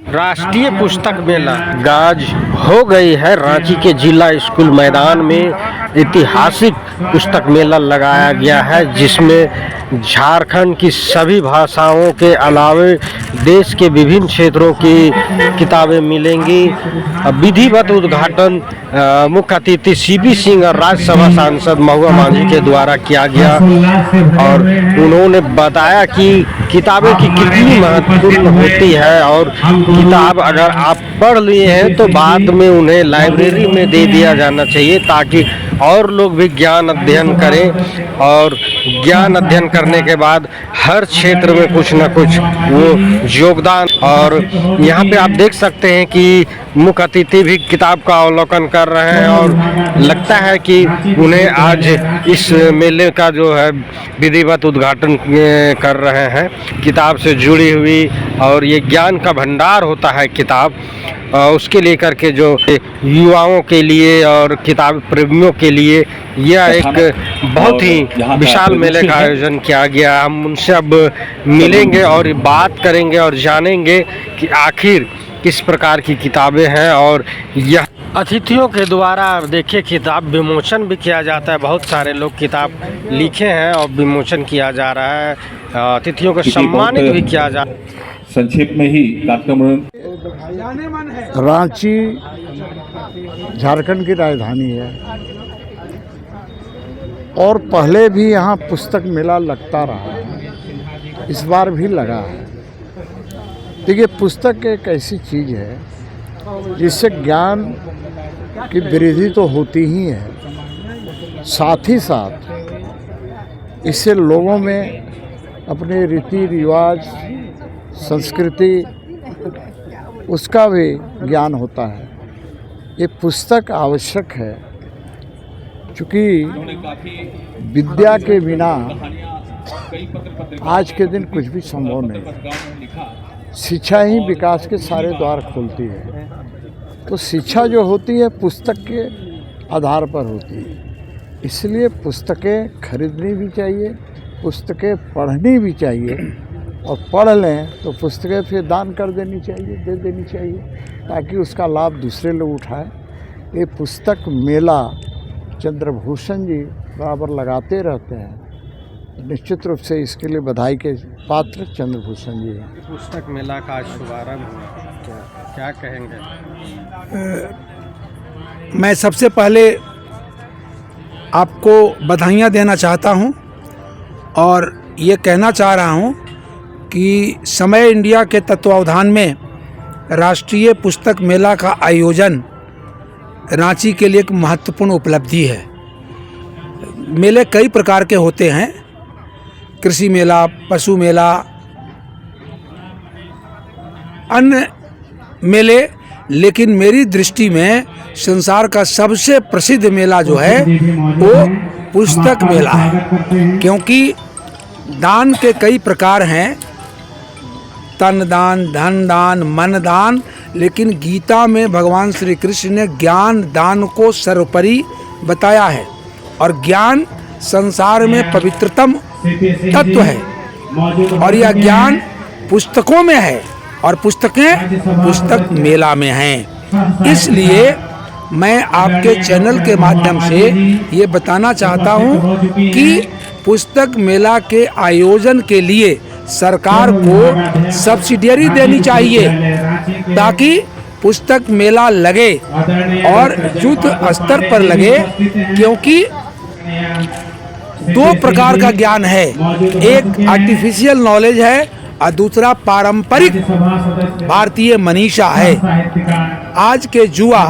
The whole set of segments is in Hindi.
राष्ट्रीय पुस्तक मेला गाज हो गई है। रांची के जिला स्कूल मैदान में ऐतिहासिक पुस्तक मेला लगाया गया है, जिसमें झारखंड की सभी भाषाओं के अलावे देश के विभिन्न क्षेत्रों की किताबें मिलेंगी। विधिवत उद्घाटन मुख्य अतिथि सीपी सिंह और राज्यसभा सांसद महुआ मांझी के द्वारा किया गया और उन्होंने बताया कि किताबें की कितनी महत्वपूर्ण होती है और किताब अगर आप पढ़ लिए हैं तो बाद में उन्हें लाइब्रेरी में दे दिया जाना चाहिए, ताकि और लोग भी ज्ञान अध्ययन करें और ज्ञान अध्ययन करने के बाद हर क्षेत्र में कुछ न कुछ वो योगदान। और यहाँ पे आप देख सकते हैं कि मुख्य अतिथि भी किताब का अवलोकन कर रहे हैं और लगता है कि उन्हें आज इस मेले का जो है विधिवत उद्घाटन कर रहे हैं। किताब से जुड़ी हुई और ये ज्ञान का भंडार होता है किताब, उसके लेकर के जो युवाओं के लिए और किताब प्रेमियों के लिए यह एक बहुत ही विशाल मेले का आयोजन किया गया। हम उनसे अब मिलेंगे और बात करेंगे और जानेंगे कि आखिर किस प्रकार की किताबें हैं। और यह अतिथियों के द्वारा देखिए किताब विमोचन भी किया जाता है। बहुत सारे लोग किताब लिखे हैं और विमोचन किया जा रहा है। अतिथियों को सम्मानित भी किया जा रहा है। संक्षेप में ही कार्यक्रम। रांची झारखंड की राजधानी है और पहले भी यहाँ पुस्तक मेला लगता रहा है, इस बार भी लगा है। देखिए, पुस्तक एक ऐसी चीज़ है जिससे ज्ञान की वृद्धि तो होती ही है, साथ ही साथ इससे लोगों में अपने रीति रिवाज संस्कृति उसका भी ज्ञान होता है। ये पुस्तक आवश्यक है, क्योंकि विद्या के बिना आज के दिन कुछ भी संभव नहीं। शिक्षा ही विकास के सारे द्वार खोलती है। तो शिक्षा जो होती है पुस्तक के आधार पर होती है, इसलिए पुस्तकें खरीदनी भी चाहिए, पुस्तकें पढ़नी भी चाहिए और पढ़ लें तो पुस्तकें फिर दान कर देनी चाहिए, दे देनी चाहिए, ताकि उसका लाभ दूसरे लोग उठाएं। ये पुस्तक मेला चंद्रभूषण जी बराबर लगाते रहते हैं। निश्चित रूप से इसके लिए बधाई के पात्र चंद्रभूषण जी हैं। पुस्तक मेला का शुभारंभ हुआ, तो क्या कहेंगे? मैं सबसे पहले आपको बधाइयाँ देना चाहता हूँ और ये कहना चाह रहा हूँ कि समय इंडिया के तत्वावधान में राष्ट्रीय पुस्तक मेला का आयोजन रांची के लिए एक महत्वपूर्ण उपलब्धि है। मेले कई प्रकार के होते हैं, कृषि मेला, पशु मेला, अन्य मेले, लेकिन मेरी दृष्टि में संसार का सबसे प्रसिद्ध मेला जो है वो पुस्तक मेला है। क्योंकि दान के कई प्रकार हैं, तन दान, धन दान, मन दान, लेकिन गीता में भगवान श्री कृष्ण ने ज्ञान दान को सर्वोपरि बताया है और ज्ञान संसार में पवित्रतम तत्व है और यह ज्ञान पुस्तकों में है और पुस्तकें पुस्तक मेला में हैं। इसलिए मैं आपके चैनल के माध्यम से ये बताना चाहता हूँ कि पुस्तक मेला के आयोजन के लिए सरकार को सब्सिडियरी देनी चाहिए, ताकि पुस्तक मेला लगे और युद्ध स्तर पर लगे। क्योंकि दो प्रकार का ज्ञान है, एक आर्टिफिशियल नॉलेज है और दूसरा पारंपरिक भारतीय मनीषा है। आज के युवा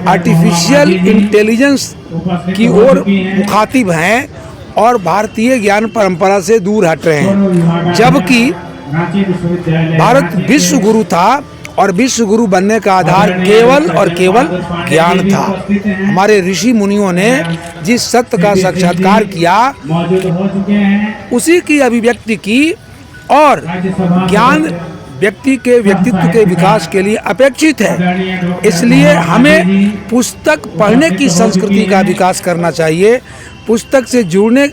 आर्टिफिशियल इंटेलिजेंस की ओर मुखातिब हैं और भारतीय ज्ञान परंपरा से दूर हट रहे हैं, जबकि भारत विश्व गुरु था और विश्व गुरु बनने का आधार केवल और केवल ज्ञान था। हमारे ऋषि मुनियों ने जिस सत्य का साक्षात्कार किया उसी की अभिव्यक्ति की और ज्ञान व्यक्ति के व्यक्तित्व के विकास के लिए अपेक्षित है। इसलिए हमें पुस्तक पढ़ने की संस्कृति का विकास करना चाहिए। पुस्तक से जुड़ने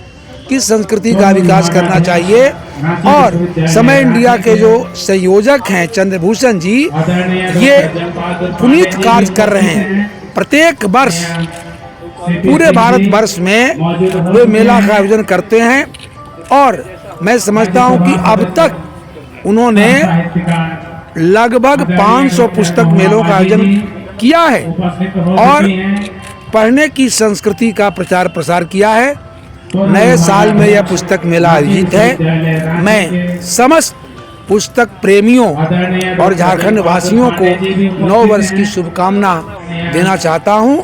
की संस्कृति का विकास करना चाहिए। और समय इंडिया के जो संयोजक हैं चंद्रभूषण जी, ये पुनीत कार्य कर रहे हैं। प्रत्येक वर्ष पूरे भारत वर्ष में वे मेला का आयोजन करते हैं और मैं समझता हूं कि अब तक उन्होंने लगभग 500 पुस्तक मेलों का आयोजन किया है और पढ़ने की संस्कृति का प्रचार प्रसार किया है। नए साल में यह पुस्तक मेला आयोजित है। मैं समस्त पुस्तक प्रेमियों और झारखंड वासियों को नव वर्ष की शुभकामना देना चाहता हूं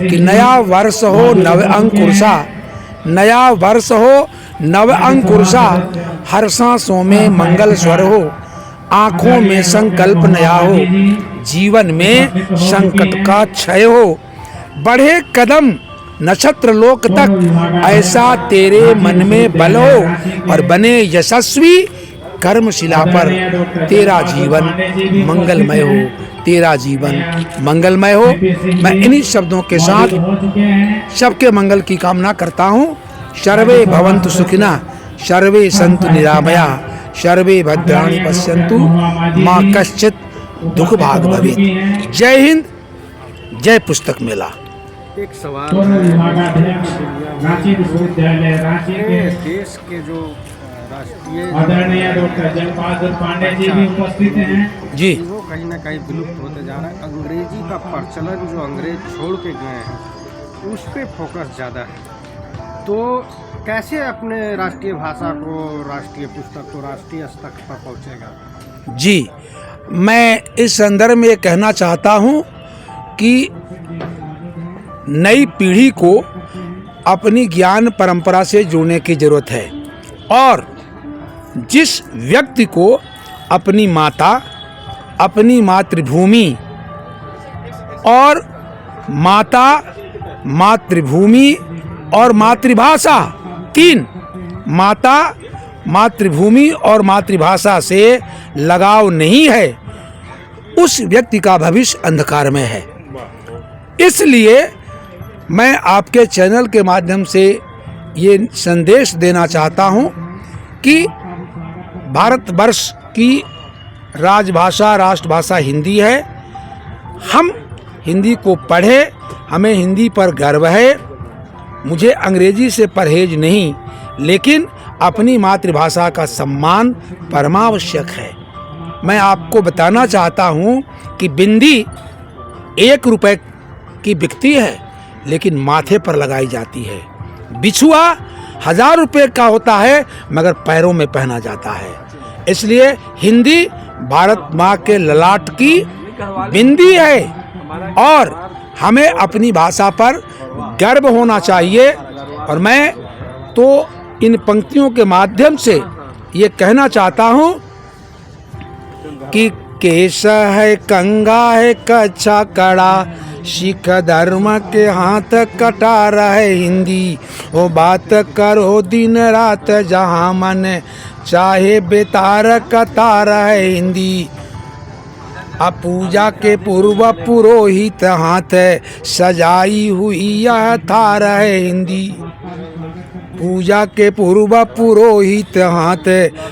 कि नया वर्ष हो नव अंकुरसा, नया वर्ष हो नव अंकुरसा, हर सांसों में मंगल स्वर हो, आंखों में संकल्प नया हो, जीवन में संकट का क्षय हो, बढ़े कदम नक्षत्र लोक तक, ऐसा तेरे मन में बल हो और बने यशस्वी कर्मशिला पर, तेरा जीवन मंगलमय हो, तेरा जीवन मंगलमय हो। मैं इन्हीं शब्दों के साथ सबके मंगल की कामना करता हूँ। सर्वे भवन्तु सुखिनः, सर्वे सन्तु निरामया, सर्वे भद्राणि पश्यन्तु मां कश्चित् दुख भाग भवेत्। जय हिंद, जय पुस्तक मेला। एक सवाल रांची विश्वविद्यालय रांची के देश के जो राष्ट्रीय आदरणीय डॉक्टर जगपाल पांडे जी भी उपस्थित हैं जी। वो कहीं ना कहीं विलुप्त होते जा रहा है। अंग्रेजी का प्रचलन जो अंग्रेज छोड़ के गए हैं उस पे फोकस ज़्यादा है, तो कैसे अपने राष्ट्रीय भाषा को, राष्ट्रीय पुस्तक को राष्ट्रीय स्तर पर पहुंचेगा? जी, मैं इस संदर्भ में ये कहना चाहता हूँ कि नई पीढ़ी को अपनी ज्ञान परंपरा से जुड़ने की जरूरत है और जिस व्यक्ति को अपनी माता, अपनी मातृभूमि और मातृभूमि और मातृभाषा, तीन, माता, मातृभूमि और मातृभाषा से लगाव नहीं है, उस व्यक्ति का भविष्य अंधकार में है। इसलिए मैं आपके चैनल के माध्यम से ये संदेश देना चाहता हूँ कि भारतवर्ष की राजभाषा, राष्ट्रभाषा हिंदी है। हम हिंदी को पढ़ें, हमें हिंदी पर गर्व है। मुझे अंग्रेजी से परहेज नहीं, लेकिन अपनी मातृभाषा का सम्मान परमावश्यक है। मैं आपको बताना चाहता हूँ कि बिंदी 1 रुपए की बिकती है लेकिन माथे पर लगाई जाती है। बिछुआ 1000 रुपए का होता है मगर पैरों में पहना जाता है। इसलिए हिंदी भारत माँ के ललाट की बिंदी है और हमें अपनी भाषा पर गर्व होना चाहिए। और मैं तो इन पंक्तियों के माध्यम से ये कहना चाहता हूँ कि केश है कंगा है कच्छा कड़ा, सिख धर्म के हाथ कटार है हिंदी। वो बात करो दिन रात जहाँ मन चाहे बेतार कतार है हिंदी। अब पूजा के पूर्व पुरोहित हाथ सजाई हुई यह थार है हिंदी। पूजा के पूर्व पुरोहित हाथ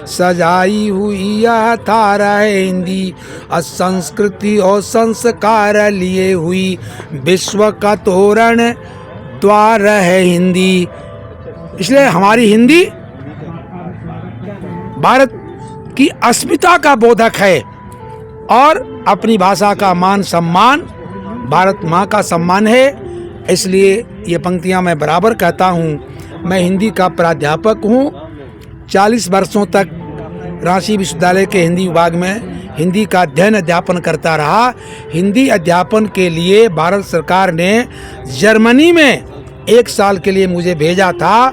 सजाई हुई यह थार है हिंदी। संस्कृति और संस्कार लिए हुई विश्व का तोरण द्वार है हिंदी। इसलिए हमारी हिंदी भारत की अस्मिता का बोधक है और अपनी भाषा का मान सम्मान भारत माँ का सम्मान है। इसलिए ये पंक्तियाँ मैं बराबर कहता हूँ। मैं हिंदी का प्राध्यापक हूँ। 40 वर्षों तक रांची विश्वविद्यालय के हिंदी विभाग में हिंदी का अध्ययन अध्यापन करता रहा। हिंदी अध्यापन के लिए भारत सरकार ने जर्मनी में 1 साल के लिए मुझे भेजा था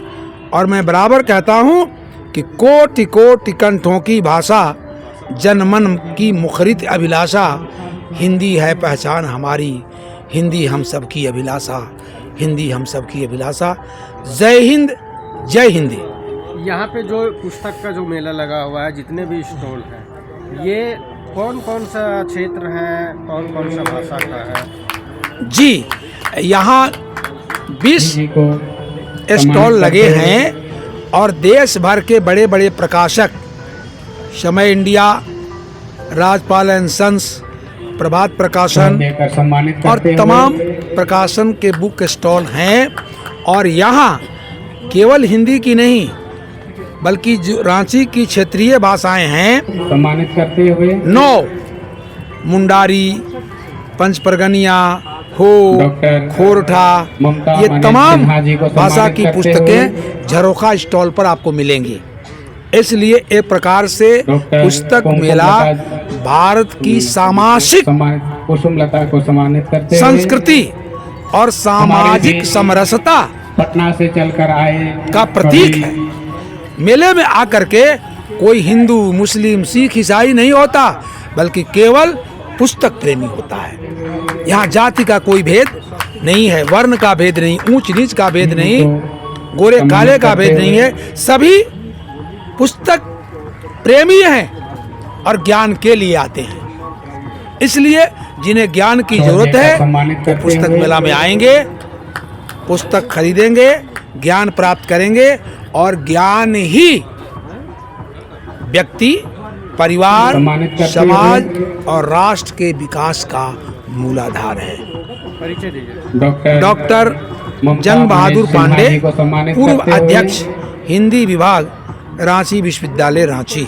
और मैं बराबर कहता हूँ कि कोटि कोटि कंठों की भाषा, जनमन की मुखरित अभिलाषा, हिंदी है पहचान हमारी, हिंदी हम सब की अभिलाषा, हिंदी हम सब की अभिलाषा। जय हिंद, जय हिंदी। यहाँ पे जो पुस्तक का जो मेला लगा हुआ है, जितने भी स्टॉल हैं, ये कौन कौन सा क्षेत्र है, कौन कौन सा भाषा का है? जी, यहाँ 20 स्टॉल लगे हैं और देश भर के बड़े बड़े प्रकाशक, समय इंडिया, राजपाल एंड सन्स, प्रभात प्रकाशन देकर सम्मानित और करते हुए तमाम प्रकाशन के बुक स्टॉल हैं। और यहाँ केवल हिंदी की नहीं बल्कि जो रांची की क्षेत्रीय भाषाएं हैं, सम्मानित करते हुए 9 मुंडारी, पंचपरगनिया, हो, डॉक्टर खोरठा, ममता ये मनोज तमाम सिन्हा जी को भाषा सम्मानित की करते पुस्तकें झरोखा स्टॉल पर आपको मिलेंगी। इसलिए एक प्रकार से डॉक्टर पुस्तक कुमकुम मेला लता भारत की सामाजिक सम्मानित कुसुम लता को सम्मानित करते हुए संस्कृति और सामाजिक भी समरसता पटना से चलकर आए का प्रतीक कवि है। मेले में आकर के कोई हिंदू, मुस्लिम, सिख, ईसाई नहीं होता, बल्कि केवल पुस्तक प्रेमी होता है। यहाँ जाति का कोई भेद नहीं है, वर्ण का भेद नहीं, ऊंच नीच का भेद नहीं, गोरे काले का भेद नहीं है। सभी पुस्तक प्रेमी हैं और ज्ञान के लिए आते हैं। इसलिए जिन्हें ज्ञान की जरूरत है वो पुस्तक मेला में आएंगे, पुस्तक खरीदेंगे, ज्ञान प्राप्त करेंगे और ज्ञान ही व्यक्ति, परिवार, समाज और राष्ट्र के विकास का मूलाधार है। डॉक्टर जंग बहादुर पांडे, पूर्व अध्यक्ष, हिंदी विभाग, रांची विश्वविद्यालय, रांची।